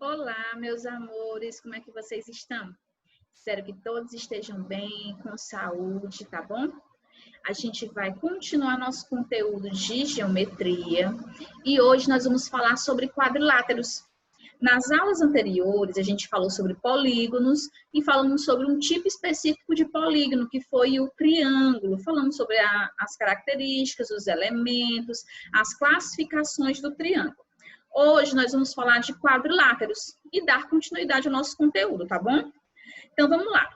Olá, meus amores, como é que vocês estão? Espero que todos estejam bem, com saúde, tá bom? A gente vai continuar nosso conteúdo de geometria e hoje nós vamos falar sobre quadriláteros. Nas aulas anteriores, a gente falou sobre polígonos e falamos sobre um tipo específico de polígono, que foi o triângulo. Falamos sobre as características, os elementos, as classificações do triângulo. Hoje nós vamos falar de quadriláteros e dar continuidade ao nosso conteúdo, tá bom? Então vamos lá.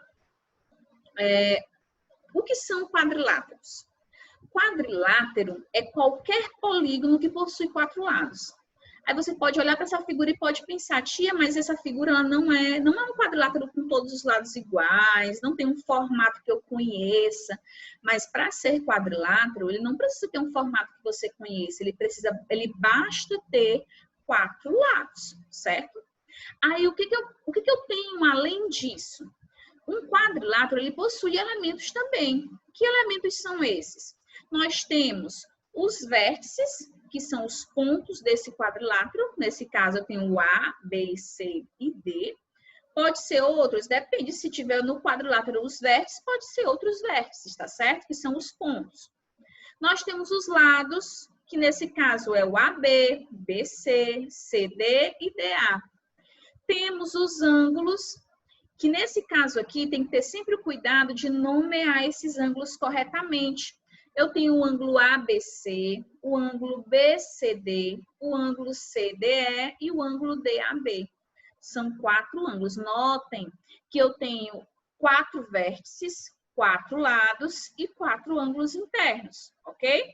O que são quadriláteros? Quadrilátero é qualquer polígono que possui 4 lados. Aí você pode olhar para essa figura e pode pensar, tia, mas essa figura ela não é um quadrilátero com todos os lados iguais, não tem um formato que eu conheça. Mas para ser quadrilátero, ele não precisa ter um formato que você conheça, ele basta ter 4 lados, certo? Aí o que eu tenho além disso? Um quadrilátero ele possui elementos também. Que elementos são esses? Nós temos os vértices, que são os pontos desse quadrilátero. Nesse caso, eu tenho o A, B, C e D. Pode ser outros, depende se tiver no quadrilátero os vértices, pode ser outros vértices, tá certo? Que são os pontos. Nós temos os lados, que nesse caso é o AB, BC, CD e DA. Temos os ângulos, que nesse caso aqui tem que ter sempre o cuidado de nomear esses ângulos corretamente. Eu tenho o ângulo ABC, o ângulo BCD, o ângulo CDE e o ângulo DAB. São 4 ângulos. Notem que eu tenho 4 vértices, 4 lados e 4 ângulos internos, ok?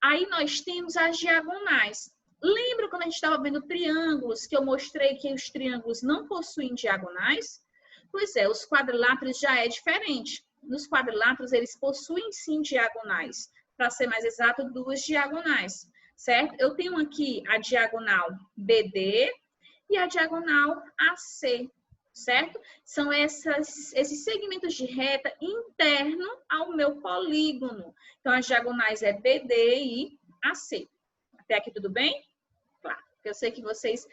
Aí nós temos as diagonais. Lembra quando a gente estava vendo triângulos, que eu mostrei que os triângulos não possuem diagonais? Pois é, os quadriláteros já é diferente. Nos quadriláteros, eles possuem sim diagonais. Para ser mais exato, 2 diagonais, certo? Eu tenho aqui a diagonal BD e a diagonal AC, certo? São esses segmentos de reta interno ao meu polígono. Então, as diagonais é BD e AC. Até aqui tudo bem? Claro, porque eu sei que vocês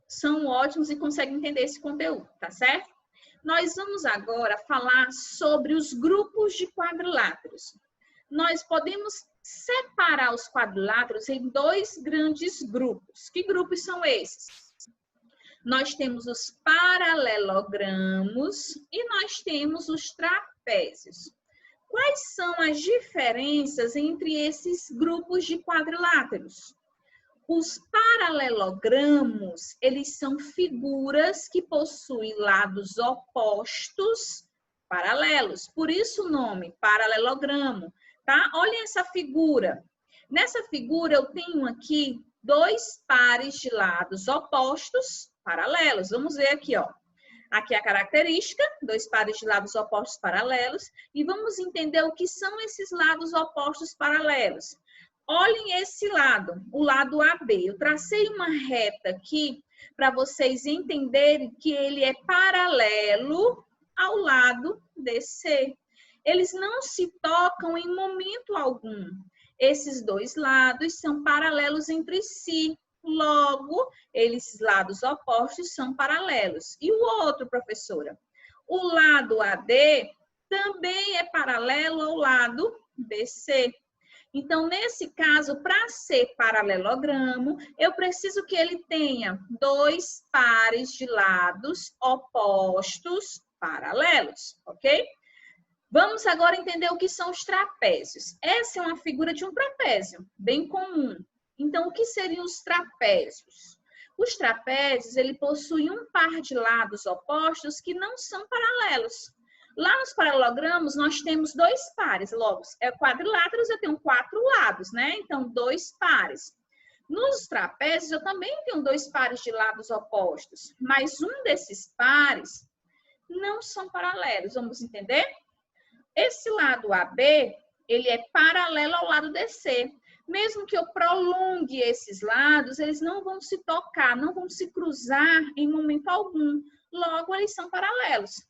são ótimos e conseguem entender esse conteúdo, tá certo? Nós vamos agora falar sobre os grupos de quadriláteros. Nós podemos separar os quadriláteros em 2 grandes grupos. Que grupos são esses? Nós temos os paralelogramos e nós temos os trapézios. Quais são as diferenças entre esses grupos de quadriláteros? Os paralelogramos, eles são figuras que possuem lados opostos paralelos. Por isso o nome, paralelogramo, tá? Olhem essa figura. Nessa figura eu tenho aqui 2 pares de lados opostos paralelos. Vamos ver aqui, ó. Aqui a característica, 2 pares de lados opostos paralelos. E vamos entender o que são esses lados opostos paralelos. Olhem esse lado, o lado AB. Eu tracei uma reta aqui para vocês entenderem que ele é paralelo ao lado DC. Eles não se tocam em momento algum. Esses 2 lados são paralelos entre si. Logo, esses lados opostos são paralelos. E o outro, professora? O lado AD também é paralelo ao lado BC. Então, nesse caso, para ser paralelogramo, eu preciso que ele tenha 2 pares de lados opostos paralelos, ok? Vamos agora entender o que são os trapézios. Essa é uma figura de um trapézio, bem comum. Então, o que seriam os trapézios? Os trapézios, ele possuem um par de lados opostos que não são paralelos. Lá nos paralelogramos, nós temos 2 pares. Logo, quadriláteros eu tenho 4 lados, né? Então, 2 pares. Nos trapézios, eu também tenho 2 pares de lados opostos. Mas um desses pares não são paralelos. Vamos entender? Esse lado AB, ele é paralelo ao lado DC. Mesmo que eu prolongue esses lados, eles não vão se tocar, não vão se cruzar em momento algum. Logo, eles são paralelos.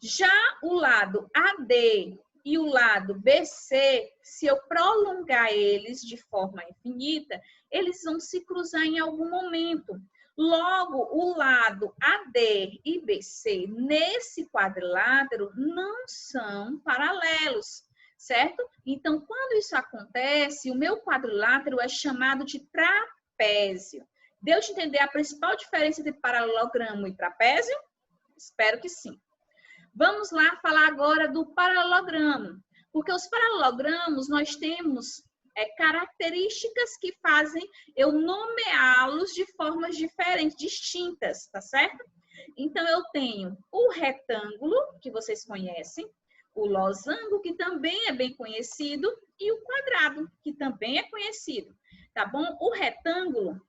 Já o lado AD e o lado BC, se eu prolongar eles de forma infinita, eles vão se cruzar em algum momento. Logo, o lado AD e BC nesse quadrilátero não são paralelos, certo? Então, quando isso acontece, o meu quadrilátero é chamado de trapézio. Deu de entender a principal diferença entre paralelogramo e trapézio? Espero que sim. Vamos lá falar agora do paralelogramo, porque os paralelogramos nós temos características que fazem eu nomeá-los de formas diferentes, distintas, tá certo? Então, eu tenho o retângulo, que vocês conhecem, o losango, que também é bem conhecido, e o quadrado, que também é conhecido, tá bom? O retângulo,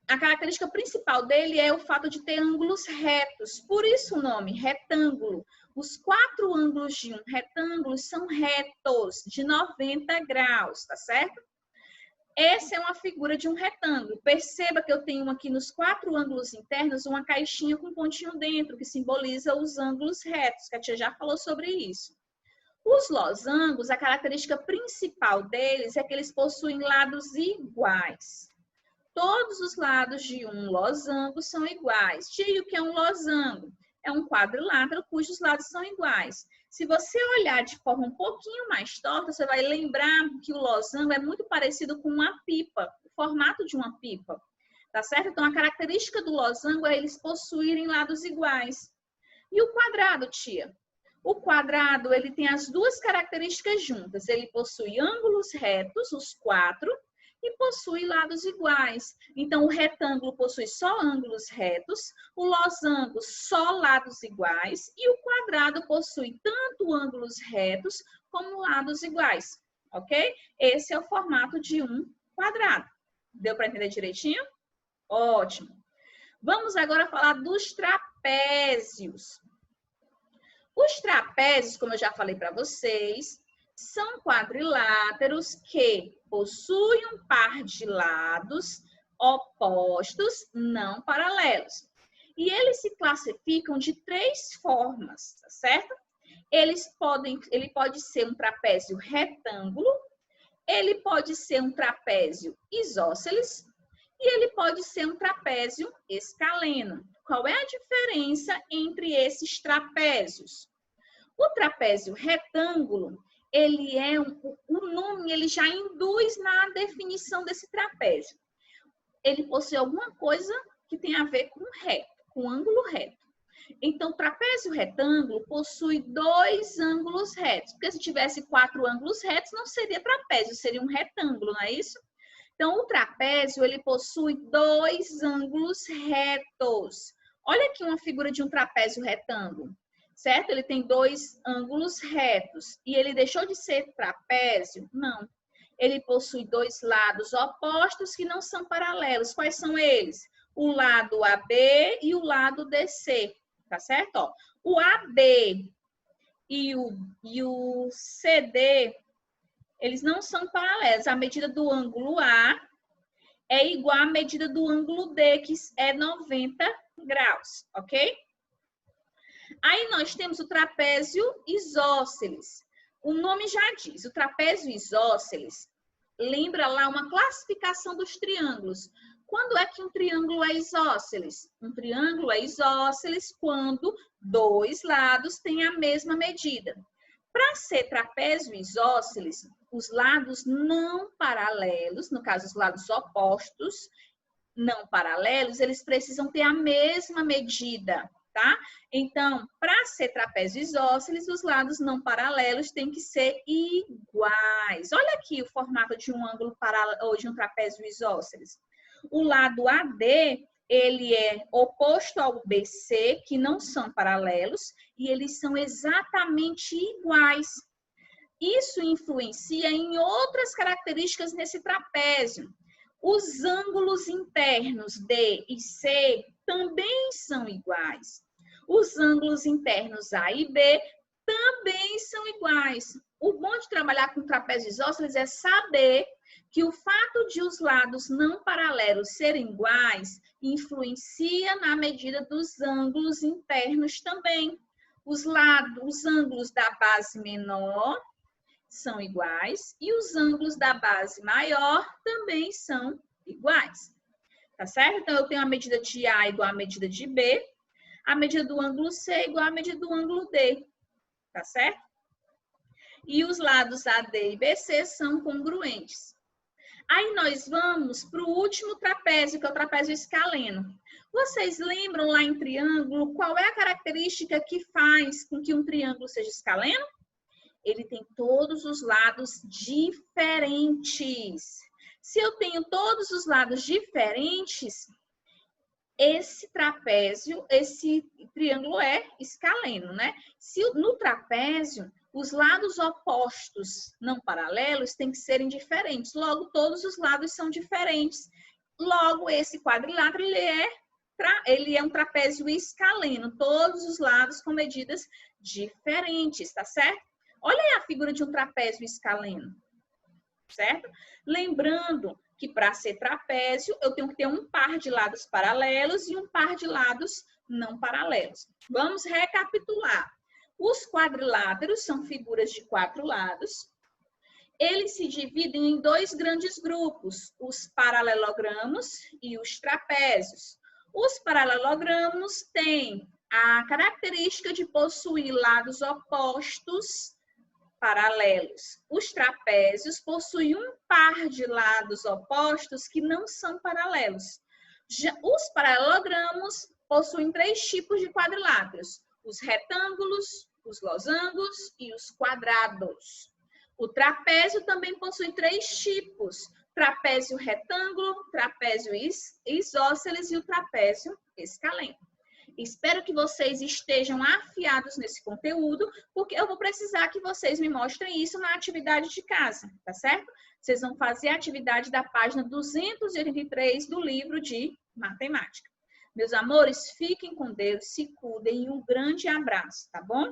a característica principal dele é o fato de ter ângulos retos, por isso o nome, retângulo. Os 4 ângulos de um retângulo são retos, de 90 graus, tá certo? Essa é uma figura de um retângulo. Perceba que eu tenho aqui nos 4 ângulos internos uma caixinha com um pontinho dentro, que simboliza os ângulos retos, que a tia já falou sobre isso. Os losangos, a característica principal deles é que eles possuem lados iguais. Todos os lados de um losango são iguais. Tia, o que é um losango? É um quadrilátero cujos lados são iguais. Se você olhar de forma um pouquinho mais torta, você vai lembrar que o losango é muito parecido com uma pipa, o formato de uma pipa, tá certo? Então, a característica do losango é eles possuírem lados iguais. E o quadrado, tia? O quadrado, ele tem as duas características juntas. Ele possui ângulos retos, os 4, e possui lados iguais. Então, o retângulo possui só ângulos retos, o losango só lados iguais e o quadrado possui tanto ângulos retos como lados iguais, ok? Esse é o formato de um quadrado. Deu para entender direitinho? Ótimo. Vamos agora falar dos trapézios. Os trapézios, como eu já falei para vocês, são quadriláteros que possuem um par de lados opostos, não paralelos. E eles se classificam de 3 formas, tá certo? Ele pode ser um trapézio retângulo, ele pode ser um trapézio isósceles e ele pode ser um trapézio escaleno. Qual é a diferença entre esses trapézios? O trapézio retângulo, ele é o nome, ele já induz na definição desse trapézio. Ele possui alguma coisa que tem a ver com reto, com ângulo reto. Então, o trapézio retângulo possui 2 ângulos retos. Porque se tivesse 4 ângulos retos, não seria trapézio, seria um retângulo, não é isso? Então, o trapézio, ele possui 2 ângulos retos. Olha aqui uma figura de um trapézio retângulo. Certo? Ele tem 2 ângulos retos. E ele deixou de ser trapézio? Não. Ele possui 2 lados opostos que não são paralelos. Quais são eles? O lado AB e o lado DC. Tá certo? Ó, o AB e o CD, eles não são paralelos. A medida do ângulo A é igual à medida do ângulo D, que é 90 graus. Ok? Aí nós temos o trapézio isósceles. O nome já diz, o trapézio isósceles lembra lá uma classificação dos triângulos. Quando é que um triângulo é isósceles? Um triângulo é isósceles quando 2 lados têm a mesma medida. Para ser trapézio isósceles, os lados não paralelos, no caso os lados opostos, não paralelos, eles precisam ter a mesma medida. Tá? Então, para ser trapézio isósceles, os lados não paralelos têm que ser iguais. Olha aqui o formato de um ângulo paralelo ou de um trapézio isósceles. O lado AD, ele é oposto ao BC, que não são paralelos, e eles são exatamente iguais. Isso influencia em outras características nesse trapézio. Os ângulos internos D e C também são iguais. Os ângulos internos A e B também são iguais. O bom de trabalhar com trapézios isósceles é saber que o fato de os lados não paralelos serem iguais influencia na medida dos ângulos internos também. Os ângulos da base menor são iguais e os ângulos da base maior também são iguais. tá certo? Então, eu tenho a medida de A igual à medida de B, a medida do ângulo C igual à medida do ângulo D, tá certo? E os lados AD e BC são congruentes. Aí nós vamos para o último trapézio, que é o trapézio escaleno. Vocês lembram lá em triângulo qual é a característica que faz com que um triângulo seja escaleno? Ele tem todos os lados diferentes. Se eu tenho todos os lados diferentes, esse trapézio, esse triângulo é escaleno, né? Se no trapézio, os lados opostos não paralelos têm que serem diferentes. Logo, todos os lados são diferentes. Logo, esse quadrilátero, ele é um trapézio escaleno. Todos os lados com medidas diferentes, tá certo? Olha aí a figura de um trapézio escaleno, certo? Lembrando que para ser trapézio, eu tenho que ter um par de lados paralelos e um par de lados não paralelos. Vamos recapitular. Os quadriláteros são figuras de 4 lados. Eles se dividem em 2 grandes grupos, os paralelogramos e os trapézios. Os paralelogramos têm a característica de possuir lados opostos paralelos. Os trapézios possuem um par de lados opostos que não são paralelos. Os paralelogramos possuem 3 tipos de quadriláteros: os retângulos, os losangos e os quadrados. O trapézio também possui 3 tipos: trapézio retângulo, trapézio isósceles e o trapézio escaleno. Espero que vocês estejam afiados nesse conteúdo, porque eu vou precisar que vocês me mostrem isso na atividade de casa, tá certo? Vocês vão fazer a atividade da página 283 do livro de matemática. Meus amores, fiquem com Deus, se cuidem e um grande abraço, tá bom?